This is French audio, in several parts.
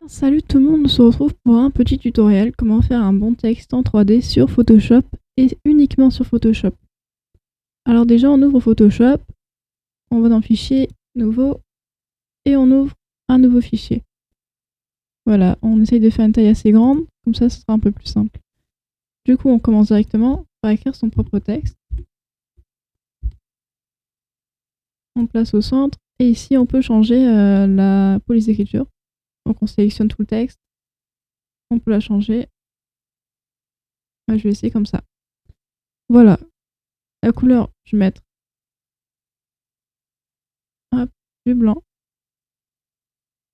Salut tout le monde, on se retrouve pour un petit tutoriel comment faire un bon texte en 3D sur Photoshop et uniquement sur Photoshop. Alors déjà on ouvre Photoshop, on va dans Fichier, Nouveau et on ouvre un nouveau fichier. Voilà, on essaye de faire une taille assez grande, comme ça ce sera un peu plus simple. Du coup on commence directement par écrire son propre texte. On place au centre et ici on peut changer la police d'écriture. Donc on sélectionne tout le texte, on peut la changer. Moi, je vais essayer comme ça. Voilà, la couleur, je vais mettre du blanc.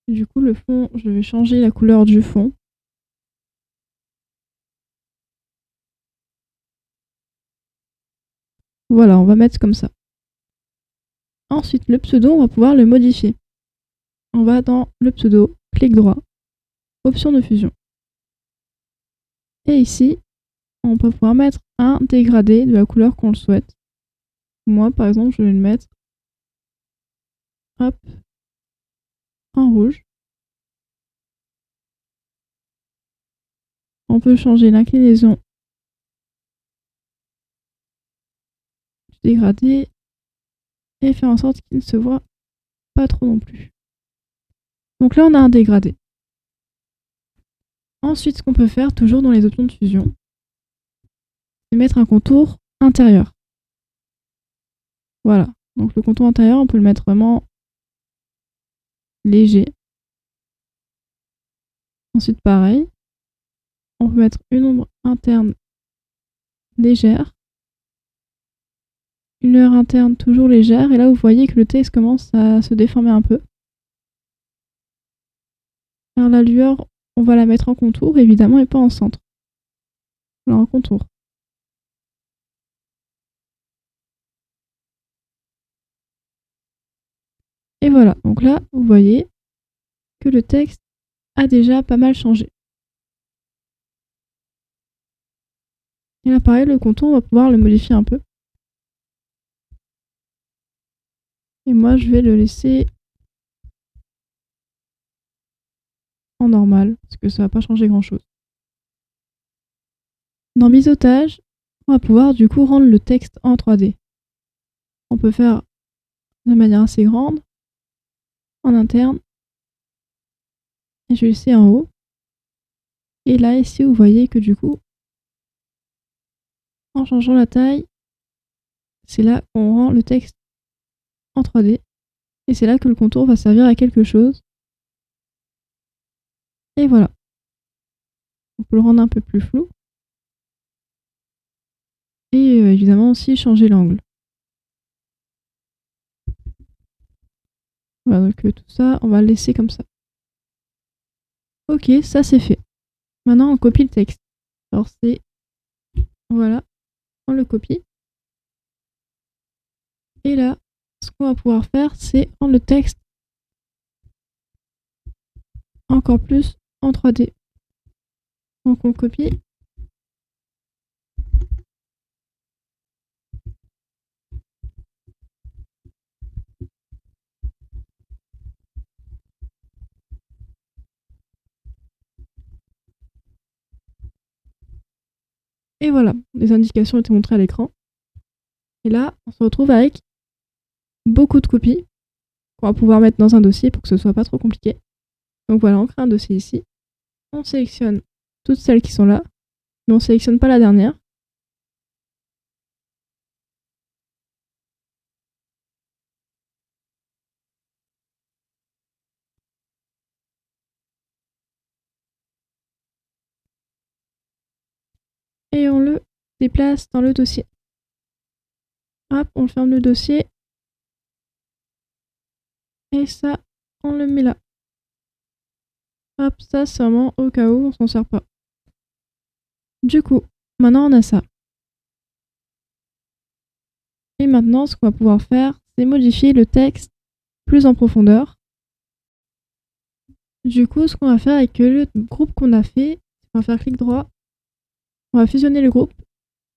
Et du coup, le fond, je vais changer la couleur du fond. Voilà, on va mettre comme ça. Ensuite, le pseudo, on va pouvoir le modifier. On va dans le pseudo, clic droit, option de fusion. Et ici, on peut pouvoir mettre un dégradé de la couleur qu'on le souhaite. Moi, par exemple, je vais le mettre en rouge. On peut changer l'inclinaison du dégradé et faire en sorte qu'il ne se voit pas trop non plus. Donc là, on a un dégradé. Ensuite, ce qu'on peut faire, toujours dans les options de fusion, c'est mettre un contour intérieur. Voilà, donc le contour intérieur, on peut le mettre vraiment léger. Ensuite, pareil, on peut mettre une ombre interne légère, une lueur interne toujours légère, et là vous voyez que le texte commence à se déformer un peu. Alors la lueur, on va la mettre en contour, évidemment, et pas en centre. Alors en contour. Et voilà, donc là, vous voyez que le texte a déjà pas mal changé. Et là, pareil, le contour, on va pouvoir le modifier un peu. Et moi, je vais le laisser en normal, parce que ça va pas changer grand-chose. Dans biseautage, on va pouvoir du coup rendre le texte en 3D. On peut faire de manière assez grande, en interne, et je vais laisser en haut. Et là, ici, vous voyez que du coup, en changeant la taille, c'est là qu'on rend le texte en 3D. Et c'est là que le contour va servir à quelque chose. Et voilà. On peut le rendre un peu plus flou. Et évidemment aussi changer l'angle. Voilà, donc tout ça, on va le laisser comme ça. Ok, ça c'est fait. Maintenant, on copie le texte. Alors c'est... Voilà, on le copie. Et là, ce qu'on va pouvoir faire, c'est rendre le texte encore plus en 3D. Donc on copie. Et voilà, les indications étaient montrées à l'écran. Et là, on se retrouve avec beaucoup de copies qu'on va pouvoir mettre dans un dossier pour que ce soit pas trop compliqué. Donc voilà, on crée un dossier ici. On sélectionne toutes celles qui sont là, mais on sélectionne pas la dernière. Et on le déplace dans le dossier. Hop, on ferme le dossier. Et ça, on le met là. Hop, ça c'est vraiment au cas où on s'en sert pas. Du coup, maintenant on a ça. Et maintenant, ce qu'on va pouvoir faire, c'est modifier le texte plus en profondeur. Du coup, ce qu'on va faire avec le groupe qu'on a fait, on va faire clic droit, on va fusionner le groupe.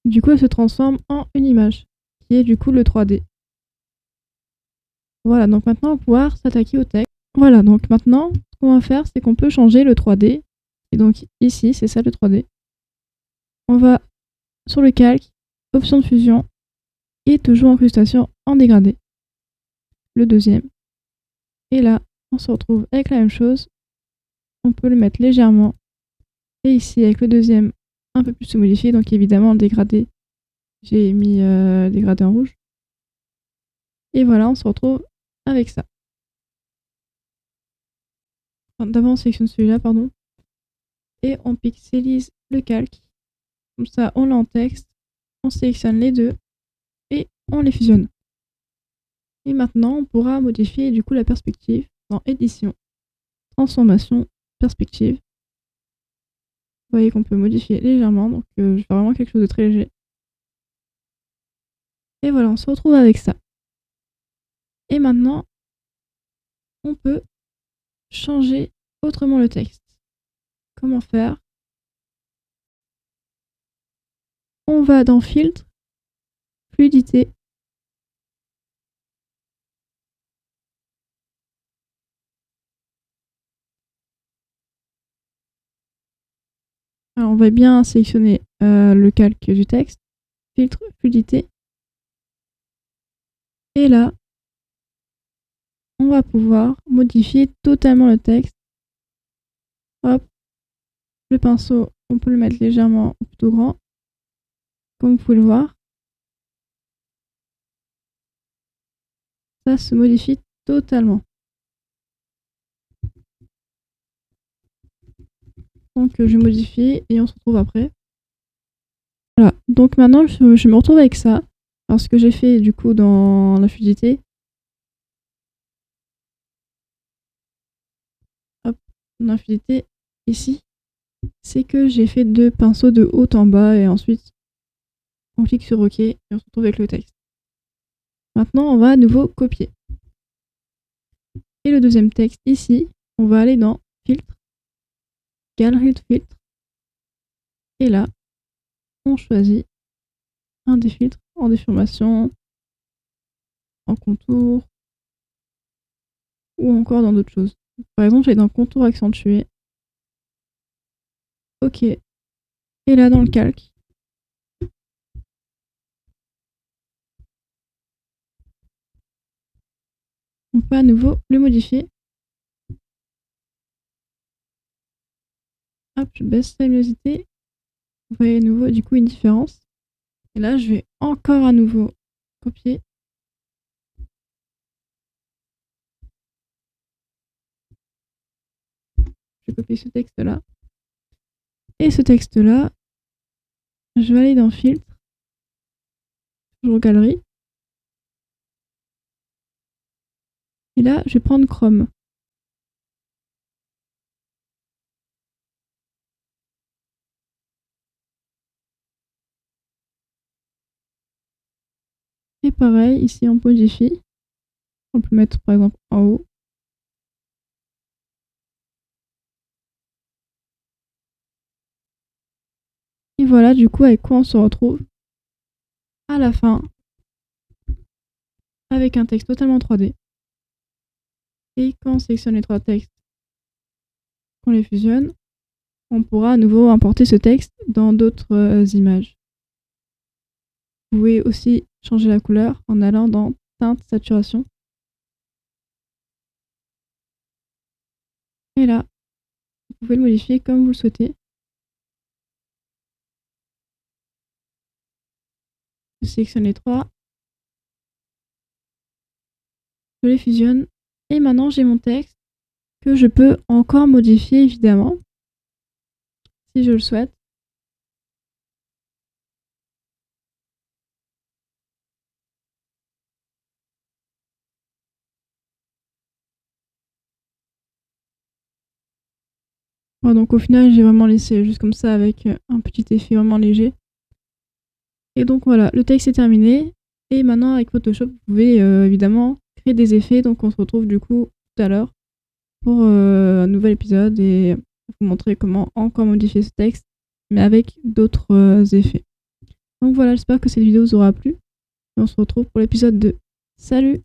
Du coup, elle se transforme en une image, qui est du coup le 3D. Voilà, donc maintenant, on va pouvoir s'attaquer au texte. Voilà, donc maintenant, ce qu'on va faire, c'est qu'on peut changer le 3D. Et donc ici, c'est ça le 3D. On va sur le calque, option de fusion, et toujours incrustation en dégradé. Le deuxième. Et là, on se retrouve avec la même chose. On peut le mettre légèrement. Et ici, avec le deuxième, un peu plus modifié. Donc évidemment, le dégradé, j'ai mis dégradé en rouge. Et voilà, on se retrouve avec ça. Enfin, d'abord, on sélectionne celui-là, pardon. Et on pixelise le calque. Comme ça, on l'a en texte. On sélectionne les deux. Et on les fusionne. Et maintenant, on pourra modifier du coup la perspective dans édition, transformation, perspective. Vous voyez qu'on peut modifier légèrement, donc je fais vraiment quelque chose de très léger. Et voilà, on se retrouve avec ça. Et maintenant, on peut changer autrement le texte. Comment faire? On va dans Filtre, Fluidité. Alors on va bien sélectionner le calque du texte, Filtre, Fluidité. Et là, on va pouvoir modifier totalement le texte. Hop, le pinceau, on peut le mettre légèrement plutôt grand, comme vous pouvez le voir. Ça se modifie totalement. Donc je modifie et on se retrouve après. Voilà, donc maintenant je me retrouve avec ça. Alors ce que j'ai fait du coup dans la fluidité, hop, dans la fluidité ici, c'est que j'ai fait 2 pinceaux de haut en bas et ensuite on clique sur OK et on se retrouve avec le texte. Maintenant on va à nouveau copier. Et le deuxième texte ici, on va aller dans Filtre, Galerie de filtres. Et là, on choisit un des filtres en déformation, en contour, ou encore dans d'autres choses. Par exemple, j'allais dans contour accentué. OK. Et là, dans le calque, on peut à nouveau le modifier. Hop, je baisse la luminosité. Vous voyez à nouveau du coup une différence. Et là, je vais encore à nouveau copier. Je vais copier ce texte-là. Et ce texte-là, je vais aller dans Filtre, toujours Galerie. Et là, je vais prendre Chrome. Et pareil, ici on modifie. On peut mettre par exemple en haut. Et voilà du coup avec quoi on se retrouve à la fin. Avec un texte totalement 3D. Et quand on sélectionne les 3 textes, qu'on les fusionne, on pourra à nouveau importer ce texte dans d'autres images. Vous pouvez aussi changer la couleur en allant dans Teinte, Saturation. Et là, vous pouvez le modifier comme vous le souhaitez. Je sélectionne les 3. Je les fusionne. Et maintenant, j'ai mon texte que je peux encore modifier évidemment, si je le souhaite. Voilà, donc au final, j'ai vraiment laissé juste comme ça avec un petit effet vraiment léger. Et donc voilà, le texte est terminé. Et maintenant, avec Photoshop, vous pouvez évidemment créer des effets. Donc on se retrouve du coup tout à l'heure pour un nouvel épisode et vous montrer comment encore modifier ce texte, mais avec d'autres effets. Donc voilà, j'espère que cette vidéo vous aura plu. Et on se retrouve pour l'épisode 2. Salut!